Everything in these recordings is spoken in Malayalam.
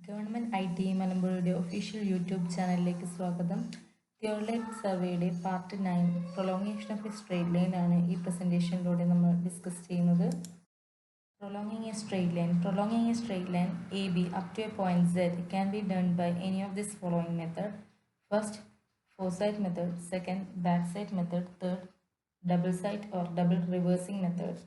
ഗവൺമെൻറ് IT മലമ്പുഴയുടെ ഒഫീഷ്യൽ യൂട്യൂബ് ചാനലിലേക്ക് സ്വാഗതം. തിയോളൈറ്റ് സർവേയുടെ part 9 prolongation of A straight line ആണ് ഈ പ്രസൻറ്റേഷനിലൂടെ നമ്മൾ ഡിസ്കസ് ചെയ്യുന്നത്. Prolonging a straight line AB up to a point Z can be done by any of this following method. First, foresight method. Second, backsight method. Third, double sight or double reversing method.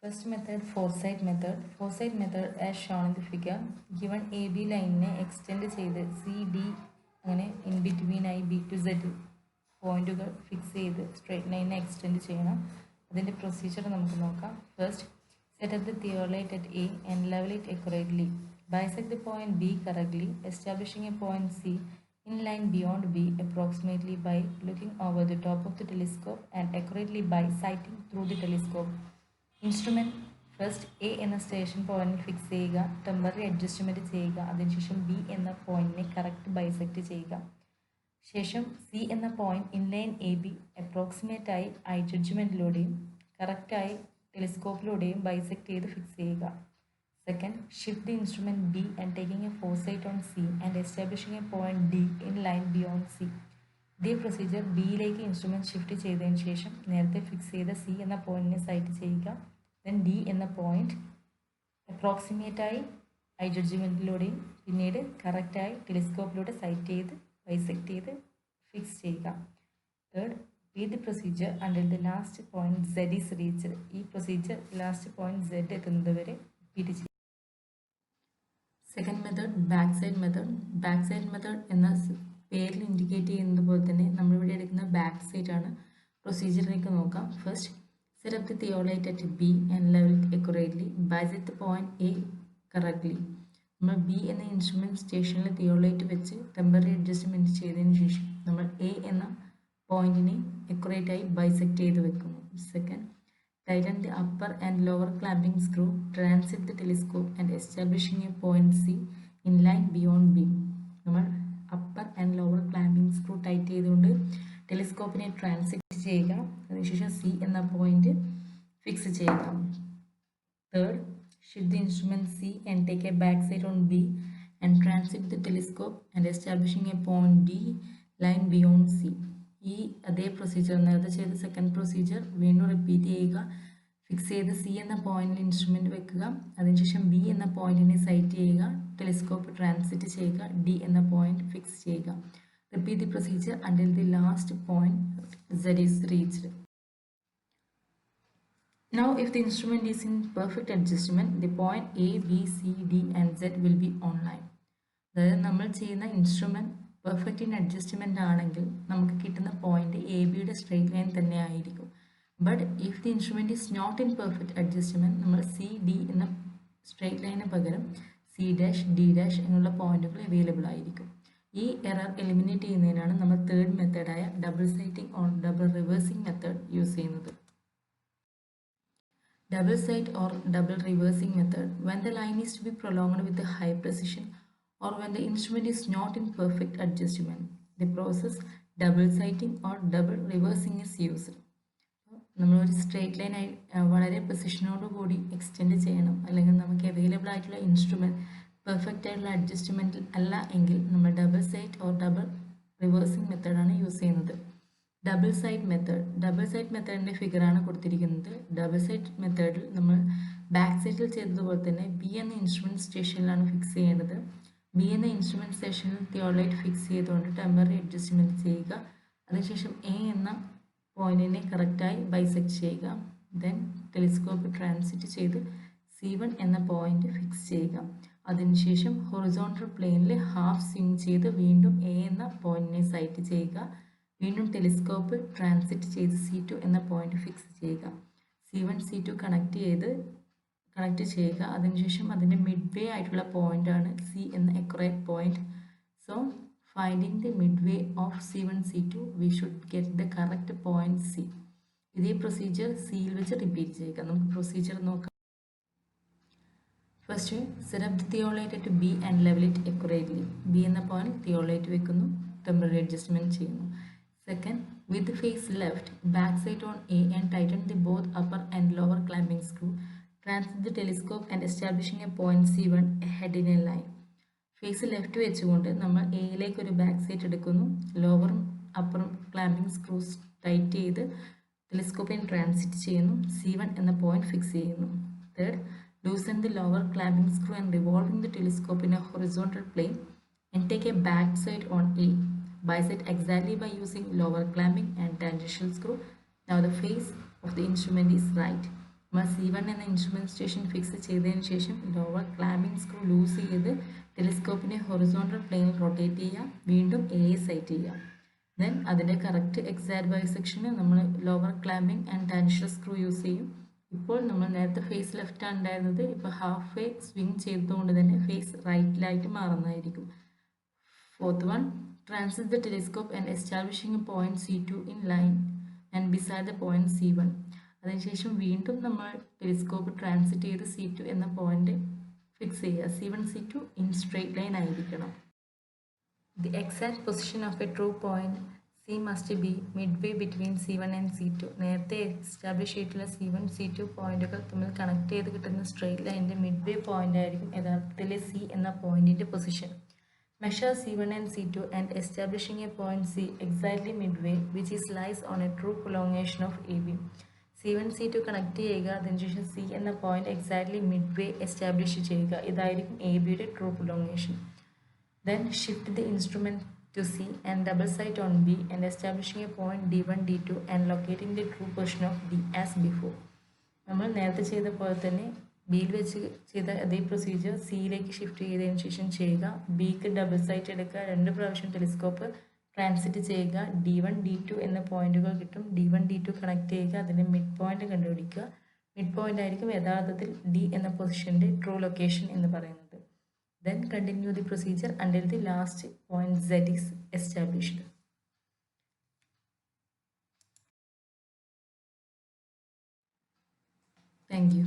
First method, foresight method. Foresight method as shown in the figure. Given AB line extend ചെയ്ത് CD അങ്ങനെ in between I B to Z പോയിന്റുകൾ ഫിക്സ് ചെയ്ത് സ്ട്രെയിറ്റ് ലൈനെ എക്സ്റ്റെൻഡ് ചെയ്യണം. അതിൻ്റെ പ്രൊസീജിയർ നമുക്ക് നോക്കാം. First, set up the theolite at A and level it accurately. Bisect the point B correctly, establishing a point C in line beyond B approximately by looking over the top of the telescope and accurately by sighting through the telescope. Instrument first A എന്ന സ്റ്റേഷൻ പോയിന്റിൽ ഫിക്സ് ചെയ്യുക, ടെമ്പററി അഡ്ജസ്റ്റ്മെൻറ്റ് ചെയ്യുക. അതിനുശേഷം ബി എന്ന പോയിന്റിനെ കറക്റ്റ് ബൈസെക്റ്റ് ചെയ്യുക. ശേഷം സി എന്ന പോയിന്റ് ഇൻലൈൻ എ ബി അപ്രോക്സിമേറ്റായി ഐ ജഡ്ജ്മെൻറ്റിലൂടെയും കറക്റ്റായി ടെലിസ്കോപ്പിലൂടെയും ബൈസെക്റ്റ് ചെയ്ത് ഫിക്സ് ചെയ്യുക. Second, shift the instrument B and taking a foresight on C and establishing a point D in line beyond C. ഇതേ പ്രൊസീജിയർ ബിയിലേക്ക് ഇൻസ്ട്രുമെൻറ്റ് ഷിഫ്റ്റ് ചെയ്തതിന് ശേഷം നേരത്തെ ഫിക്സ് ചെയ്ത സി എന്ന പോയിന്റിനെ സൈറ്റ് ചെയ്യുക. ദെൻ ഡി എന്ന പോയിന്റ് അപ്രോക്സിമേറ്റായി ഐ ജഡ്ജ്മെൻറ്റിലൂടെയും പിന്നീട് കറക്റ്റായി ടെലിസ്കോപ്പിലൂടെ സൈറ്റ് ചെയ്ത് ബൈസെക്റ്റ് ചെയ്ത് ഫിക്സ് ചെയ്യുക. Third, repeat the procedure until the last point Z is reached. ഈ പ്രൊസീജിയർ ലാസ്റ്റ് പോയിന്റ് സെഡ് എത്തുന്നത് വരെ റിപ്പീറ്റ് ചെയ്യുക. Second method, back sight method. Back sight method എന്ന പേരിൽ ഇൻഡിക്കേറ്റ് ചെയ്യുന്നത് പോലെ തന്നെ നമ്മളിവിടെ എടുക്കുന്ന ബാക്ക് സൈഡ് ആണ്. പ്രൊസീജിയറിലേക്ക് നോക്കാം. First, set up the theolite at B and level it accurately. Bisect the point A correctly. നമ്മൾ ബി എന്ന ഇൻസ്ട്രുമെൻറ്റ് സ്റ്റേഷനിൽ തിയോളൈറ്റ് വെച്ച് ടെമ്പററി അഡ്ജസ്റ്റ്മെൻറ്റ് ചെയ്തതിന് ശേഷം നമ്മൾ എ എന്ന പോയിന്റിനെ അക്യുറേറ്റായി ബൈസെക്റ്റ് ചെയ്ത് വെക്കുന്നു. Second, tighten the upper and lower clamping screw, transit the telescope and establishing a point C in line beyond B. നമ്മൾ upper and lower clamping screw tight ചെയ്തുകൊണ്ട് ടെലിസ്കോപ്പിനെ ട്രാൻസിറ്റ് ചെയ്യുക. അതിനുശേഷം സി എന്ന പോയിന്റ് ഫിക്സ് ചെയ്യുക. Third, shift the instrument C and take a back side on B and transit the telescope and establishing a point D line beyond C. ഈ അതേ പ്രൊസീജിയർ നേരത്തെ ചെയ്ത സെക്കൻഡ് പ്രൊസീജിയർ വീണ്ടും റിപ്പീറ്റ് ചെയ്യുക. ഫിക്സ് ചെയ്ത് സി എന്ന പോയിന്റിൽ ഇൻസ്ട്രുമെൻറ്റ് വെക്കുക. അതിനുശേഷം ബി എന്ന പോയിന്റിനെ സൈറ്റ് ചെയ്യുക, ടെലിസ്കോപ്പ് ട്രാൻസിറ്റ് ചെയ്യുക, ഡി എന്ന പോയിന്റ് ഫിക്സ് ചെയ്യുക. Repeat the procedure until the last point Z is reached. Now, if the instrument is in perfect adjustment, the point A, B, C, D and Z will be online. അതായത് നമ്മൾ ചെയ്യുന്ന ഇൻസ്ട്രുമെൻറ്റ് പെർഫെക്റ്റ് ഇൻ അഡ്ജസ്റ്റ്മെൻ്റ് ആണെങ്കിൽ നമുക്ക് കിട്ടുന്ന പോയിന്റ് എ ബിയുടെ സ്ട്രെയിറ്റ് ലൈൻ തന്നെ ആയിരിക്കും. But if the instrument is not in perfect adjustment നമ്മൾ സി ഡി എന്ന സ്ട്രെയിറ്റ് ലൈന് പകരം സി ഡാഷ് ഡി ഡാഷ് എന്നുള്ള പോയിന്റുകൾ അവൈലബിൾ ആയിരിക്കും. ഈ എറർ എലിമിനേറ്റ് ചെയ്യുന്നതിനാണ് നമ്മൾ തേർഡ് മെത്തേഡായ double sighting or double reversing method use ചെയ്യുന്നത്. Double sight or double reversing method, when the line is to be prolonged with a high precision or when the instrument is not in perfect adjustment, the process double sighting or double reversing is used. നമ്മളൊരു സ്ട്രെയിറ്റ് ലൈൻ വളരെ പ്രിസിഷനോട് കൂടി എക്സ്റ്റെൻഡ് ചെയ്യണം, അല്ലെങ്കിൽ നമുക്ക് അവൈലബിൾ ആയിട്ടുള്ള ഇൻസ്ട്രുമെൻറ്റ് പെർഫെക്റ്റ് ആയിട്ടുള്ള അഡ്ജസ്റ്റ്മെൻറ്റിൽ അല്ല എങ്കിൽ നമ്മൾ double sight or double reversing മെത്തേഡാണ് യൂസ് ചെയ്യുന്നത്. ഡബിൾ സൈറ്റ് മെത്തേഡിൻ്റെ ഫിഗറാണ് കൊടുത്തിരിക്കുന്നത്. ഡബിൾ സൈറ്റ് മെത്തേഡിൽ നമ്മൾ ബാക്ക് സൈറ്റിൽ ചെയ്തതുപോലെ തന്നെ ബി എന്ന ഇൻസ്ട്രുമെൻറ്റ് സ്റ്റേഷനിലാണ് ഫിക്സ് ചെയ്യേണ്ടത്. ബി എന്ന ഇൻസ്ട്രുമെൻറ്റ് സ്റ്റേഷനിൽ തിയോളൈറ്റ് ഫിക്സ് ചെയ്തുകൊണ്ട് ടെമ്പററി അഡ്ജസ്റ്റ്മെൻറ്റ് ചെയ്യുക. അതിനുശേഷം എ എന്ന പോയിന്റിനെ കറക്റ്റായി ബൈസെക്റ്റ് ചെയ്യുക. ദെൻ ടെലിസ്കോപ്പ് ട്രാൻസിറ്റ് ചെയ്ത് C1 എന്ന പോയിന്റ് ഫിക്സ് ചെയ്യുക. അതിനുശേഷം ഹൊറിസോണ്ടൽ പ്ലെയിനിൽ ഹാഫ് സ്വിങ് ചെയ്ത് വീണ്ടും എ എന്ന പോയിന്റിനെ സൈറ്റ് ചെയ്യുക. വീണ്ടും ടെലിസ്കോപ്പ് ട്രാൻസിറ്റ് ചെയ്ത് C2 എന്ന പോയിന്റ് ഫിക്സ് ചെയ്യുക. C1 C2 കണക്ട് ചെയ്യുക. അതിനുശേഷം അതിൻ്റെ മിഡ് വേ ആയിട്ടുള്ള പോയിന്റാണ് സി എന്ന accurate point. So finding the mid way of C1 C2 we should get the correct point C. ഇതേ പ്രൊസീജിയർ സിയിൽ വെച്ച് റിപ്പീറ്റ് ചെയ്യുക. നമുക്ക് പ്രൊസീജിയർ നോക്കാം. First, set up the theolite at B and level it accurately. B എന്ന പോയിന്റ് തിയോളൈറ്റ് വെക്കുന്നു, ടെമ്പററി അഡ്ജസ്റ്റ്മെൻറ്റ് ചെയ്യുന്നു. Second, with the face left, back sight on A and tighten the both upper and lower clamping screw. Transit the telescope and establishing a point C1 ahead in a line. Face left വെച്ചുകൊണ്ട് നമ്മൾ എയിലേക്ക് ഒരു ബാക്ക് സൈറ്റ് എടുക്കുന്നു. ലോവറും അപ്പറും ക്ലാമ്പിംഗ് സ്ക്രൂസ് ടൈറ്റ് ചെയ്ത് ടെലിസ്കോപ്പിനെ ട്രാൻസിറ്റ് ചെയ്യുന്നു. C1 എന്ന പോയിന്റ് ഫിക്സ് ചെയ്യുന്നു. Third, loosen the lower clamping screw and revolving the telescope in a horizontal plane and take a back side on A. Biset exactly by using lower clamping and tangential screw. Now the face of the instrument is right. നമ്മൾ C1 എന്ന ഇൻസ്ട്രുമെൻറ്റ് സ്റ്റേഷൻ ഫിക്സ് ചെയ്തതിന് ശേഷം ലോവർ ക്ലാമ്പിംഗ് സ്ക്രൂ ലൂസ് ചെയ്ത് ടെലിസ്കോപ്പിനെ ഹൊറിസോണ്ടൽ പ്ലെയിനിൽ റൊട്ടേറ്റ് ചെയ്യുക. വീണ്ടും എ സെറ്റ് ചെയ്യുക. ദെൻ അതിൻ്റെ കറക്റ്റ് എക്സാക്ട് ബൈസെക്ഷന് നമ്മൾ lower clamping and tangential screw use ചെയ്യും. ഇപ്പോൾ നമ്മൾ നേരത്തെ ഫേസ് ലെഫ്റ്റാണ് ഉണ്ടായിരുന്നത്. ഇപ്പോൾ ഹാഫ് വേ സ്വിങ് ചെയ്തതുകൊണ്ട് തന്നെ ഫേസ് റൈറ്റിലായിട്ട് മാറുന്നതായിരിക്കും. Fourth one, transit the telescope and establishing a point C2 in line and beside the point C1. അതിനുശേഷം വീണ്ടും നമ്മൾ ടെലിസ്കോപ്പ് ട്രാൻസിറ്റ് ചെയ്ത് C2 എന്ന പോയിന്റ് ഫിക്സ് ചെയ്യുക. C1 C2 in straight line ആയിരിക്കണം. The exact position of A true point C must be midway between C1 and C2. നേരത്തെ എസ്റ്റാബ്ലിഷ് ചെയ്തിട്ടുള്ള C1 C2 പോയിന്റുകൾ തമ്മിൽ കണക്ട് ചെയ്ത് കിട്ടുന്ന സ്ട്രെയിറ്റ് ലൈനിൻ്റെ മിഡ്വേ പോയിന്റ് ആയിരിക്കും യഥാർത്ഥത്തിലെ C എന്ന പോയിന്റിൻ്റെ position. Measure C1 and C2 and establishing a point C exactly midway, which is lies on a true prolongation of AB. C1 C2 connect ചെയ്യുക. അതിനുശേഷം C എന്ന പോയിന്റ് എക്സാക്ട്ലി മിഡ്വേ എസ്റ്റാബ്ലിഷ് ചെയ്യുക. ഇതായിരിക്കും AB-യുടെ true prolongation. Then shift the instrument to C and double sight on B and establishing a point D1 D2 and locating the true position of D as before. നമ്മൾ നേരത്തെ ചെയ്ത പോലെ തന്നെ ബിയിൽ വെച്ച് ചെയ്ത അതേ പ്രൊസീജിയർ സിയിലേക്ക് ഷിഫ്റ്റ് ചെയ്തതിന് ശേഷം ചെയ്യുക. ബിക്ക് ഡബിൾ സൈറ്റ് എടുക്കുക. 2 പ്രാവശ്യം ടെലിസ്കോപ്പ് ട്രാൻസിറ്റ് ചെയ്യുക. D1 D2 എന്ന പോയിന്റുകൾ കിട്ടും. D1 D2 കണക്ട് ചെയ്യുക. അതിൻ്റെ മിഡ് പോയിന്റ് കണ്ടുപിടിക്കുക. മിഡ് പോയിന്റ് ആയിരിക്കും യഥാർത്ഥത്തിൽ D എന്ന പൊസിഷൻ്റെ ട്രൂ ലൊക്കേഷൻ എന്ന് പറയുന്നത്. Then continue the procedure until the last point Z is established. Thank you.